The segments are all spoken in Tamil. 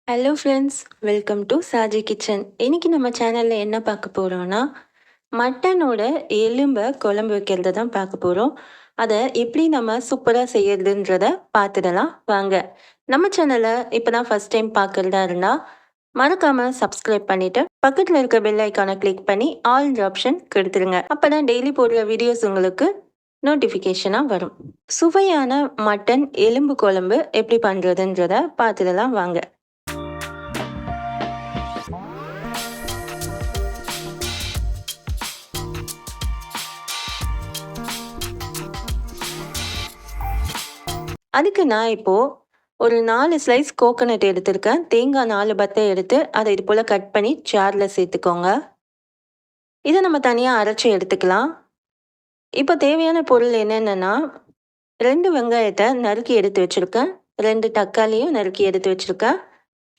Hello friends, welcome to Saji kitchen. இன்னைக்கு நம்ம சேனலில் என்ன பார்க்க போகிறோன்னா, மட்டனோட எலும்பை குழம்பு வைக்கிறது தான் பார்க்க போகிறோம். அதை எப்படி நம்ம சூப்பராக செய்யறதுன்றத பார்த்துடலாம் வாங்க. நம்ம சேனலை இப்போ தான் ஃபஸ்ட் டைம் பார்க்குறதா இருந்தால் மறக்காமல் சப்ஸ்கிரைப் பண்ணிவிட்டு பக்கத்தில் இருக்க பெல் ஐக்கானை கிளிக் பண்ணி ஆல்ன்ற ஆப்ஷன் கொடுத்துருங்க. அப்போ தான் டெய்லி போடுற வீடியோஸ் உங்களுக்கு நோட்டிஃபிகேஷனாக வரும். சுவையான மட்டன் எலும்பு குழம்பு எப்படி பண்ணுறதுன்றத பார்த்துடலாம் வாங்க. அதுக்கு நான் இப்போது ஒரு 4 ஸ்லைஸ் கோகோனட் எடுத்திருக்கேன். தேங்காய் 4 பத்தை எடுத்து அதை இது போல் கட் பண்ணி ஜாரில் சேர்த்துக்கோங்க. இதை நம்ம தனியாக அரைச்சி எடுத்துக்கலாம். இப்போ தேவையான பொருள் என்னென்னா, 2 வெங்காயத்தை நறுக்கி எடுத்து வச்சுருக்கேன், 2 தக்காளியும் நறுக்கி எடுத்து வச்சுருக்கேன்,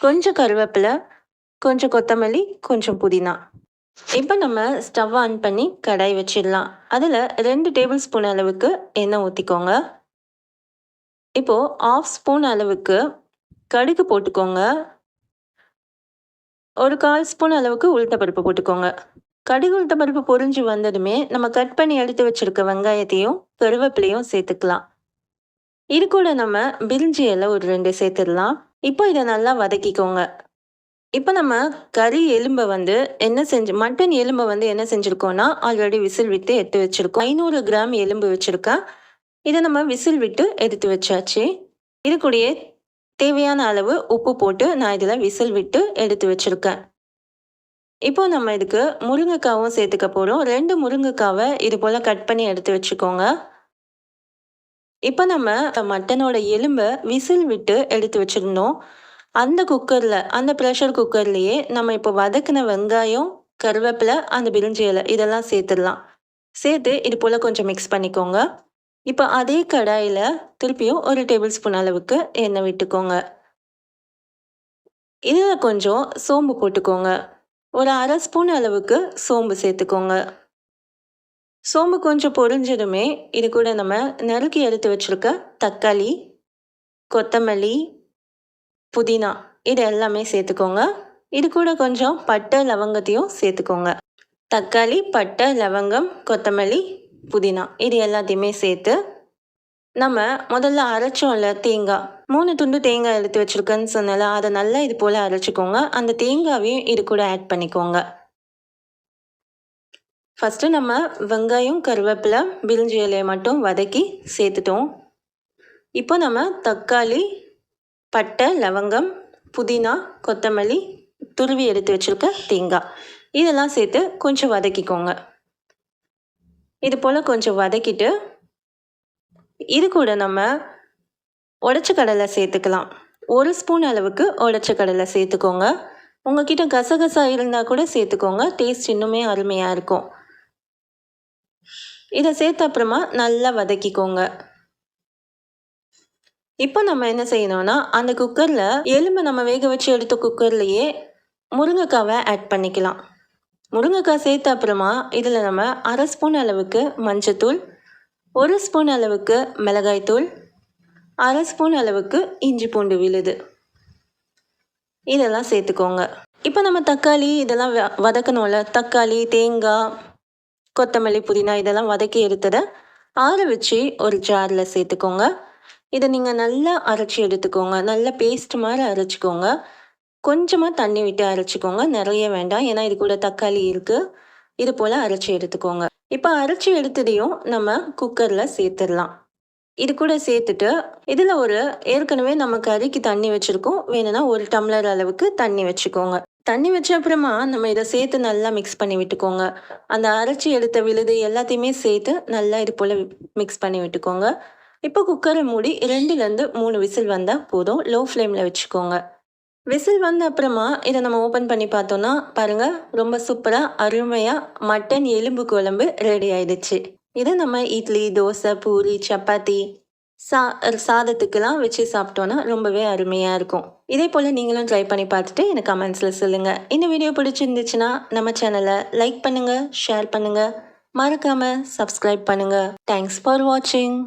கொஞ்சம் கருவேப்பிலை, கொஞ்சம் கொத்தமல்லி, கொஞ்சம் புதினா. இப்போ நம்ம ஸ்டவ் ஆன் பண்ணி கடாய் வச்சிடலாம். அதில் 2 டேபிள் ஸ்பூன் அளவுக்கு எண்ணெய் ஊற்றிக்கோங்க. இப்போது 1/2 ஸ்பூன் அளவுக்கு கடுகு போட்டுக்கோங்க. ஒரு 1/4 ஸ்பூன் அளவுக்கு உளுத்தப்பருப்பு போட்டுக்கோங்க. கடுகு உளுத்தப்பருப்பு பொரிஞ்சு வந்ததுமே நம்ம கட் பண்ணி எடுத்து வச்சுருக்க வெங்காயத்தையும் கருவேப்பிலையும் சேர்த்துக்கலாம். இது கூட நம்ம பிரிஞ்சி இலை ஒரு 2 சேர்த்துடலாம். இப்போ இதை நல்லா வதக்கிக்கோங்க. இப்போ நம்ம கறி எலும்பை மட்டன் எலும்பை என்ன செஞ்சுருக்கோன்னா, ஆல்ரெடி விசில் விட்டு எடுத்து வச்சுருக்கோம். 500 கிராம் எலும்பு வச்சுருக்கேன். இதை நம்ம விசில் விட்டு எடுத்து வச்சாச்சு. இது கூடயே தேவையான அளவு உப்பு போட்டு நான் இதில் விசில் விட்டு எடுத்து வச்சுருக்கேன். இப்போ நம்ம இதுக்கு முருங்கைக்காவும் சேர்த்துக்க போகிறோம். 2 முருங்கைக்காவை இது போல் கட் பண்ணி எடுத்து வச்சுக்கோங்க. இப்போ நம்ம மட்டனோட எலும்பை விசில் விட்டு எடுத்து வச்சுருந்தோம். அந்த ப்ரெஷர் குக்கர்லேயே நம்ம இப்போ வதக்கின வெங்காயம், கருவேப்பிலை, அந்த பிரிஞ்சி இலை இதெல்லாம் சேர்த்துடலாம். சேர்த்து இது போல் கொஞ்சம் மிக்ஸ் பண்ணிக்கோங்க. இப்போ அதே கடாயில் திருப்பியும் ஒரு டேபிள் ஸ்பூன் அளவுக்கு எண்ணெய் விட்டுக்கோங்க. இதில் கொஞ்சம் சோம்பு போட்டுக்கோங்க. ஒரு 1/2 ஸ்பூன் அளவுக்கு சோம்பு சேர்த்துக்கோங்க. சோம்பு கொஞ்சம் பொரிஞ்சதுமே இது கூட நம்ம நறுக்கி எடுத்து வச்சுருக்க தக்காளி, கொத்தமல்லி, புதினா இது எல்லாமே சேர்த்துக்கோங்க. இது கூட கொஞ்சம் பட்டை லவங்கத்தையும் சேர்த்துக்கோங்க. தக்காளி, பட்டை, லவங்கம், கொத்தமல்லி, புதினா இது எல்லாத்தையுமே சேர்த்து நம்ம முதல்ல அரைச்சோம்ல தேங்காய், 3 துண்டு தேங்காய் எடுத்து வச்சுருக்கேன்னு சொன்னால அதை நல்லா இது போல் அரைச்சிக்கோங்க. அந்த தேங்காவையும் இது கூட ஆட் பண்ணிக்கோங்க. ஃபஸ்ட்டு நம்ம வெங்காயம், கருவேப்பிலை, பிரிஞ்சி இலையை மட்டும் வதக்கி சேர்த்துட்டோம். இப்போ நம்ம தக்காளி, பட்டை, லவங்கம், புதினா, கொத்தமல்லி, துருவி எடுத்து வச்சுருக்க தேங்காய் இதெல்லாம் சேர்த்து கொஞ்சம் வதக்கிக்கோங்க. இது போல் கொஞ்சம் வதக்கிட்டு இது கூட நம்ம உடச்ச கடலை சேர்த்துக்கலாம். 1 ஸ்பூன் அளவுக்கு உடச்ச கடலை சேர்த்துக்கோங்க. உங்ககிட்ட கசகசா இருந்தால் கூட சேர்த்துக்கோங்க. டேஸ்ட் இன்னுமே அருமையாக இருக்கும். இதை சேர்த்த அப்புறமா நல்லா வதக்கிக்கோங்க. இப்போ நம்ம என்ன செய்யணும்னா, அந்த குக்கரில் எலும்பை நம்ம வேக வச்சு எடுத்த குக்கர்லேயே முருங்கைக்காவை ஆட் பண்ணிக்கலாம். முருங்கைக்காய் சேர்த்த அப்புறமா இதில் நம்ம 1/2 ஸ்பூன் அளவுக்கு மஞ்சத்தூள், 1 ஸ்பூன் அளவுக்கு மிளகாய்த்தூள், 1/2 ஸ்பூன் அளவுக்கு இஞ்சி பூண்டு விழுது இதெல்லாம் சேர்த்துக்கோங்க. இப்போ நம்ம தக்காளி இதெல்லாம் வதக்கணும்ல, தக்காளி, தேங்காய், கொத்தமல்லி, புதினா இதெல்லாம் வதக்கி எடுத்ததை ஆற வச்சு ஒரு ஜாரில் சேர்த்துக்கோங்க. இதை நீங்கள் நல்லா அரைச்சி எடுத்துக்கோங்க. நல்லா பேஸ்ட் மாதிரி அரைச்சிக்கோங்க. கொஞ்சமாக தண்ணி விட்டு அரைச்சிக்கோங்க, நிறைய வேண்டாம். ஏன்னா இது கூட தக்காளி இருக்குது. இது போல் அரைச்சி எடுத்துக்கோங்க. இப்போ அரைச்சி எடுத்ததையும் நம்ம குக்கரில் சேர்த்துடலாம். இது கூட சேர்த்துட்டு இதில் ஏற்கனவே நம்ம கறிக்கு தண்ணி வச்சுருக்கோம். வேணும்னா 1 டம்ளர் அளவுக்கு தண்ணி வச்சுக்கோங்க. தண்ணி வச்ச அப்புறமா நம்ம இதை சேர்த்து நல்லா மிக்ஸ் பண்ணி விட்டுக்கோங்க. அந்த அரைச்சி எடுத்த விழுது எல்லாத்தையுமே சேர்த்து நல்லா இது போல் மிக்ஸ் பண்ணி விட்டுக்கோங்க. இப்போ குக்கரை மூடி 2லேருந்து 3 விசில் வந்தால் போதும். லோ ஃப்ளேமில் வச்சுக்கோங்க. விசில் வந்த அப்புறமா இதை நம்ம ஓப்பன் பண்ணி பார்த்தோன்னா பாருங்கள், ரொம்ப சூப்பராக அருமையாக மட்டன் எலும்பு குழம்பு ரெடி ஆயிடுச்சு. இதை நம்ம இட்லி, தோசை, பூரி, சப்பாத்தி, சாதத்துக்கெல்லாம் வச்சு சாப்பிட்டோன்னா ரொம்பவே அருமையாக இருக்கும். இதே போல் நீங்களும் ட்ரை பண்ணி பார்த்துட்டு எனக்கு கமெண்ட்ஸில் சொல்லுங்கள். இந்த வீடியோ பிடிச்சிருந்துச்சுன்னா நம்ம சேனலை லைக் பண்ணுங்கள், ஷேர் பண்ணுங்கள், மறக்காமல் சப்ஸ்கிரைப் பண்ணுங்கள். தேங்க்ஸ் ஃபார் வாட்சிங்.